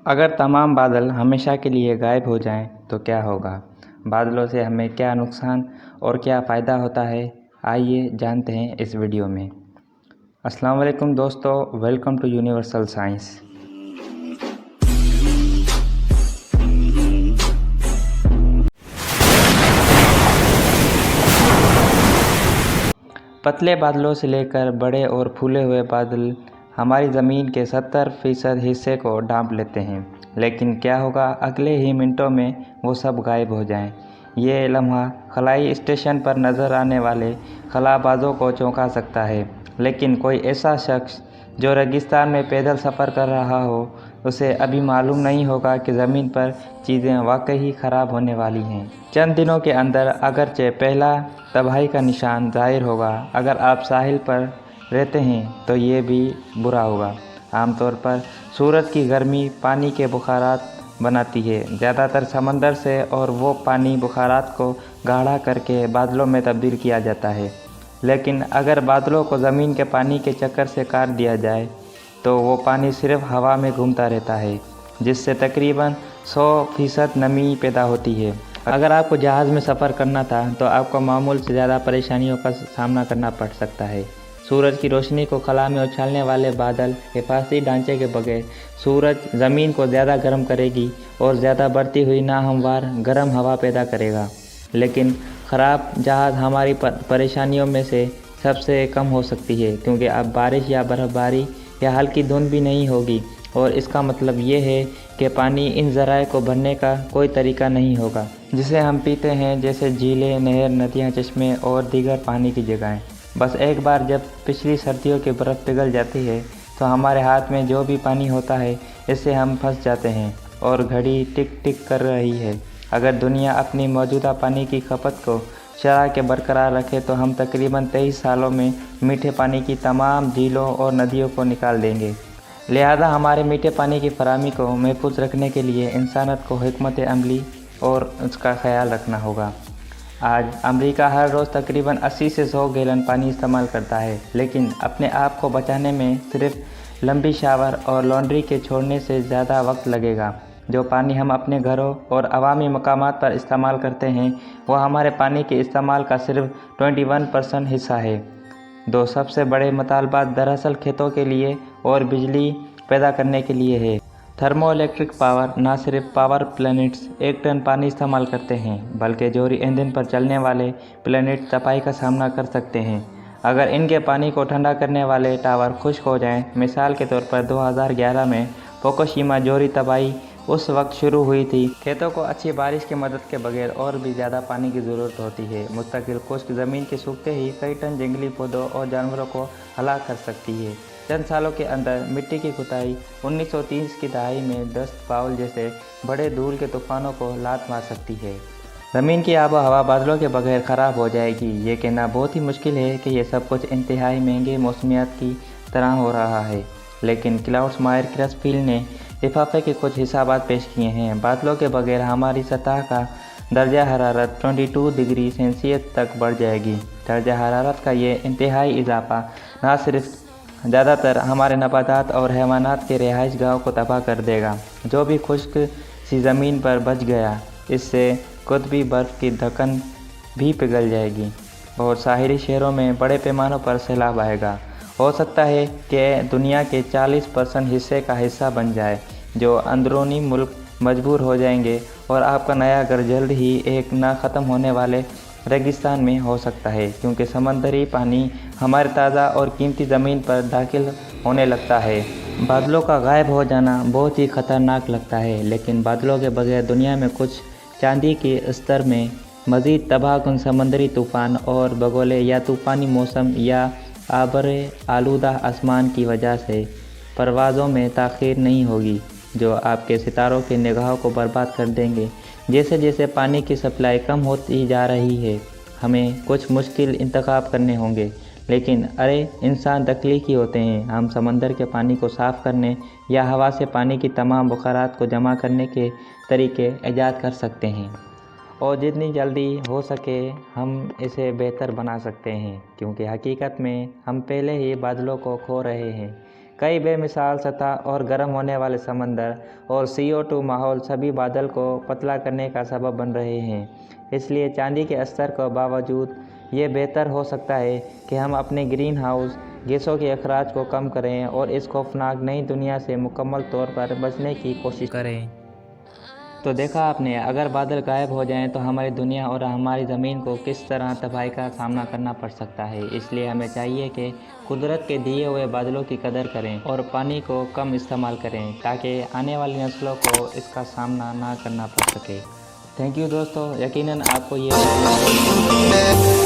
अगर तमाम बादल हमेशा के लिए गायब हो जाएं तो क्या होगा? बादलों से हमें क्या नुकसान और क्या फ़ायदा होता है, आइए जानते हैं इस वीडियो में। अस्सलाम वालेकुम दोस्तों, वेलकम टू यूनिवर्सल साइंस। पतले बादलों से लेकर बड़े और फूले हुए बादल हमारी ज़मीन के 70% हिस्से को ढांप लेते हैं, लेकिन क्या होगा अगले ही मिनटों में वो सब गायब हो जाएं। ये लम्हा खलाई स्टेशन पर नज़र आने वाले खलाबाजों को चौंका सकता है, लेकिन कोई ऐसा शख्स जो रेगिस्तान में पैदल सफ़र कर रहा हो, उसे अभी मालूम नहीं होगा कि ज़मीन पर चीज़ें वाकई ख़राब होने वाली हैं। चंद दिनों के अंदर अगरचे पहला तबाही का निशान ज़ाहिर होगा। अगर आप साहिल पर रहते हैं तो ये भी बुरा होगा। आमतौर पर सूरज की गर्मी पानी के बुखारात बनाती है, ज़्यादातर समंदर से, और वो पानी बुखारात को गाढ़ा करके बादलों में तब्दील किया जाता है। लेकिन अगर बादलों को ज़मीन के पानी के चक्कर से काट दिया जाए तो वो पानी सिर्फ हवा में घूमता रहता है, जिससे तकरीबन 100% नमी पैदा होती है। अगर आपको जहाज़ में सफ़र करना था तो आपको मामूल से ज़्यादा परेशानियों का सामना करना पड़ सकता है। सूरज की रोशनी को खला में उछालने वाले बादल हिफाजती ढांचे के बगैर सूरज ज़मीन को ज़्यादा गर्म करेगी और ज़्यादा बढ़ती हुई नाहमवार गर्म हवा पैदा करेगा। लेकिन ख़राब जहाज़ हमारी परेशानियों में से सबसे कम हो सकती है, क्योंकि अब बारिश या बर्फ़बारी या हल्की धुंध भी नहीं होगी, और इसका मतलब ये है कि पानी इन ज़राए को भरने का कोई तरीका नहीं होगा जिसे हम पीते हैं, जैसे झीलें, नहर, नदियाँ, चश्मे और दीगर पानी की जगहें। बस एक बार जब पिछली सर्दियों की बर्फ़ पिघल जाती है तो हमारे हाथ में जो भी पानी होता है इससे हम फंस जाते हैं और घड़ी टिक टिक कर रही है। अगर दुनिया अपनी मौजूदा पानी की खपत को शरह के बरकरार रखे तो हम तकरीबन 23 सालों में मीठे पानी की तमाम झीलों और नदियों को निकाल देंगे। लिहाजा हमारे मीठे पानी की फराहमी को महफूज रखने के लिए इंसानियत को हिकमत अमली और उसका ख्याल रखना होगा। आज अमेरिका हर रोज़ तकरीबन 80 से 100 गैलन पानी इस्तेमाल करता है, लेकिन अपने आप को बचाने में सिर्फ लंबी शावर और लॉन्ड्री के छोड़ने से ज़्यादा वक्त लगेगा। जो पानी हम अपने घरों और अवामी मकामात पर इस्तेमाल करते हैं वह हमारे पानी के इस्तेमाल का सिर्फ 21% हिस्सा है। दो सबसे बड़े मुतालबात दरअसल खेतों के लिए और बिजली पैदा करने के लिए है। थर्मो इलेक्ट्रिक पावर न सिर्फ पावर प्लैनेट्स 1 टन पानी इस्तेमाल करते हैं, बल्कि जोहरी ईंधन पर चलने वाले प्लैनेट तपाई का सामना कर सकते हैं अगर इनके पानी को ठंडा करने वाले टावर खुश्क हो जाएं। मिसाल के तौर पर 2011 में फुकुशिमा जोहरी तबाही उस वक्त शुरू हुई थी। खेतों को अच्छी बारिश की मदद के बगैर और भी ज़्यादा पानी की ज़रूरत होती है। मुस्तकिल खुश्क ज़मीन के सूखते ही कई टन जंगली पौधों और जानवरों को हलाक कर सकती है। चंद सालों के अंदर मिट्टी की खुदाई 1930 की दहाई में दस्त बाउल जैसे बड़े धूल के तूफानों को लात मार सकती है। ज़मीन की आबो हवा बादलों के बगैर ख़राब हो जाएगी। ये कहना बहुत ही मुश्किल है कि ये सब कुछ इंतहाई महंगे मौसमियात की तरह हो रहा है, लेकिन क्लाउड्स माहिर क्रिसफील्ड ने लिफाफे के कुछ हिसाबात पेश किए हैं। बादलों के बगैर हमारी सतह का दर्जा हरारत 22 डिग्री सेल्सियस तक बढ़ जाएगी। दर्जा हरारत का ये इंतहाई इजाफा न सिर्फ ज़्यादातर हमारे नबातात और हैवानात के रिहाइश गाहों को तबाह कर देगा, जो भी खुश्क सी ज़मीन पर बच गया, इससे कुतबी बर्फ़ की धकन भी पिघल जाएगी और साहिली शहरों में बड़े पैमानों पर सैलाब आएगा। हो सकता है कि दुनिया के 40% हिस्से का हिस्सा बन जाए, जो अंदरूनी मुल्क मजबूर हो जाएंगे और आपका नया घर जल्द ही एक ना ख़त्म होने वाले रेगिस्तान में हो सकता है, क्योंकि समंदरी पानी हमारे ताज़ा और कीमती ज़मीन पर दाखिल होने लगता है। बादलों का गायब हो जाना बहुत ही ख़तरनाक लगता है, लेकिन बादलों के बगैर दुनिया में कुछ चांदी के स्तर में मज़ीद तबाहकुन समंदरी तूफ़ान और बगोले या तूफ़ानी मौसम या आबर आलूदा आसमान की वजह से परवाज़ों में ताख़ीर नहीं होगी, जो आपके सितारों की निगाहों को बर्बाद कर देंगे। जैसे जैसे पानी की सप्लाई कम होती जा रही है, हमें कुछ मुश्किल इंतखाब करने होंगे, लेकिन अरे इंसान तख्लीकी होते हैं। हम समंदर के पानी को साफ़ करने या हवा से पानी की तमाम बुखारात को जमा करने के तरीके ईजाद कर सकते हैं, और जितनी जल्दी हो सके हम इसे बेहतर बना सकते हैं, क्योंकि हकीकत में हम पहले ही बादलों को खो रहे हैं। कई बेमिसाल सतह और गर्म होने वाले समंदर और CO2 माहौल सभी बादल को पतला करने का सबब बन रहे हैं। इसलिए चांदी के स्तर के बावजूद ये बेहतर हो सकता है कि हम अपने ग्रीन हाउस गैसों के अखराज को कम करें और इस खौफनाक नई दुनिया से मुकम्मल तौर पर बचने की कोशिश करें। तो देखा आपने, अगर बादल गायब हो जाएं तो हमारी दुनिया और हमारी ज़मीन को किस तरह तबाही का सामना करना पड़ सकता है। इसलिए हमें चाहिए कि कुदरत के दिए हुए बादलों की कदर करें और पानी को कम इस्तेमाल करें ताकि आने वाली नस्लों को इसका सामना ना करना पड़ सके। थैंक यू दोस्तों, यकीनन आपको ये वीडियो बहुत पसंद आएगी।